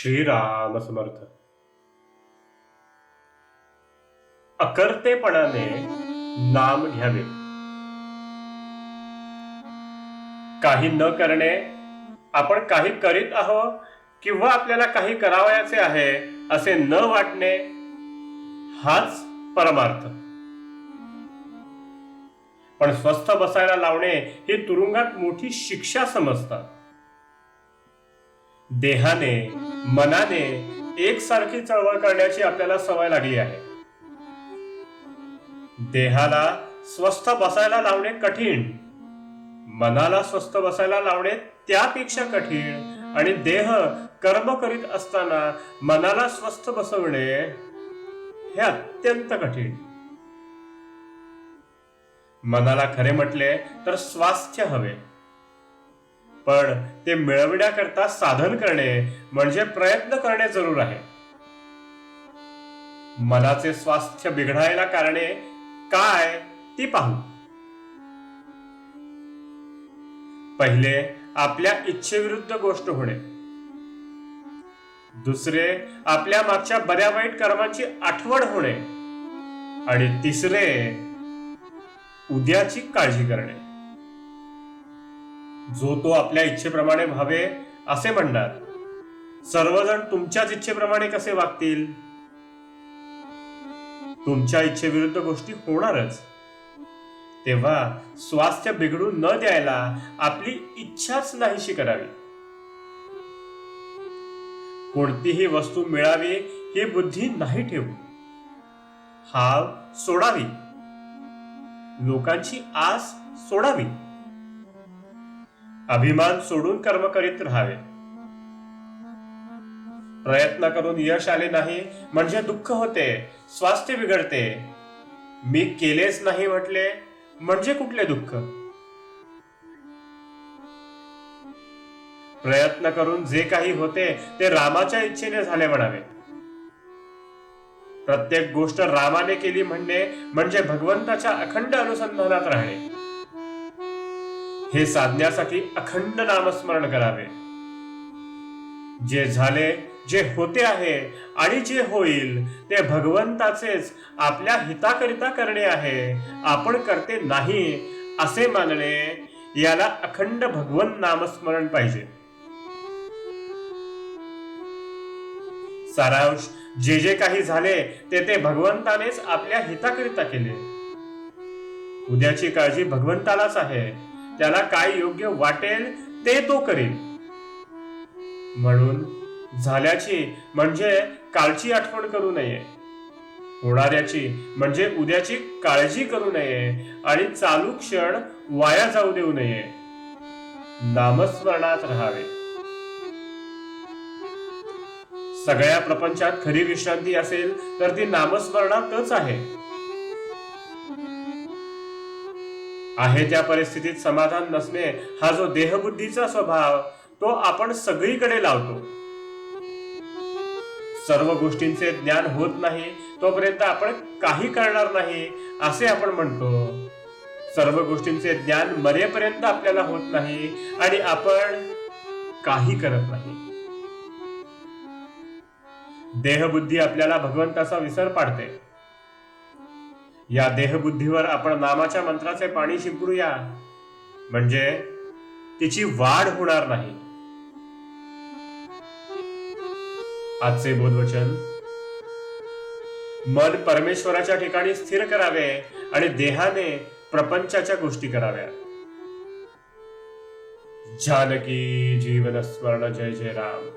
श्रीराम समर्थ. अकर्तेपणाने नाम घ्यावे. काही न करणे, आपण काही करीत आहोत किंवा आपल्याला काही करावयाचे आहे असे न वाटणे, हाच परमार्थ. पण स्वस्थ बसायला लावणे ही तुरुंगात मोठी शिक्षा समजतात. देहाने मनाने एकसारखी चळवळ करण्याची आपल्याला सवय लागली आहे. देहाला स्वस्थ बसायला लावणे कठीण, मनाला स्वस्थ बसायला लावणे त्यापेक्षा कठीण, आणि देह कर्म करीत असताना मनाला स्वस्थ बसवणे हे अत्यंत कठीण. मनाला खरे म्हटले तर स्वास्थ्य हवे, पण ते मिळविण्याकरता साधन करणे म्हणजे प्रयत्न करणे जरूर आहे. मनाचे स्वास्थ्य बिघडायला कारणे काय ती पाहू. पहिले, आपल्या इच्छेविरुद्ध गोष्ट होणे. दुसरे, आपल्या मागच्या बऱ्या वाईट कर्मांची आठवण होणे. आणि तिसरे, उद्याची काळजी करणे. जो तो आपल्या इच्छेप्रमाणे व्हावे असे म्हणणार. सर्वजण तुमच्याच इच्छेप्रमाणे कसे वागतील? तुमच्या इच्छेविरुद्ध गोष्टी होणारच. तेव्हा स्वास्थ्य बिघडू न द्यायला आपली इच्छाच नाहीशी करावी. कोणतीही वस्तू मिळावी ही बुद्धी नाही ठेवू. हाव सोडावी. लोकांची आस सोडावी. अभिमान सोडून कर्म करीत राहावे. प्रयत्न करून यश आले नाही म्हणजे दुःख होते, स्वास्थ्य बिघडते. मी केलेच नाही म्हटले म्हणजे कुठले दुःख? प्रयत्न करून जे काही होते ते रामाच्या इच्छेने झाले म्हणावे. प्रत्येक गोष्ट रामाने केली म्हणणे म्हणजे भगवंताच्या अखंड अनुसंधानात राहणे. हे साधण्यासाठी अखंड नामस्मरण करावे. जे झाले, जे होते आहे आणि जे होईल ते भगवंताचेच आपल्या हिताकरिता करणे आहे, आपण करते नाही असे मानणे. याला अखंड भगवंत नामस्मरण पाहिजे. सारांश, जे जे काही झाले ते भगवंतानेच आपल्या हिताकरिता केले. उद्याची काळजी भगवंतालाच आहे. त्याला काय योग्य वाटेल ते तो करील. म्हणून झाल्याची म्हणजे कालची आठवण करू नये, होणाऱ्याची म्हणजे उद्याची काळजी करू नये, आणि चालू क्षण वाया जाऊ देऊ नये. नामस्मरणात राहावे. सगळ्या प्रपंचात खरी विश्रांती असेल तर ती नामस्मरणातच आहे. त्या परिस्थितीत समाधान नसणे हा जो देहबुद्धीचा स्वभाव तो आपण सगळीकडे लावतो. सर्व गोष्टींचे ज्ञान होत नाही तोपर्यंत आपण काही करणार नाही असे आपण म्हणतो. सर्व गोष्टींचे ज्ञान मरेपर्यंत आपल्याला होत नाही आणि आपण काही करत नाही. देहबुद्धी आपल्याला भगवंताचा विसर पाडते. या देहबुद्धीवर आपण नामाच्या मंत्राचे पाणी शिंपडूया, म्हणजे तिची वाढ होणार नाही. आजचे बोधवचन: मन परमेश्वराच्या ठिकाणी स्थिर करावे आणि देहाने प्रपंचाच्या गोष्टी कराव्या. जानकी जीवन स्मरण. जय जय राम.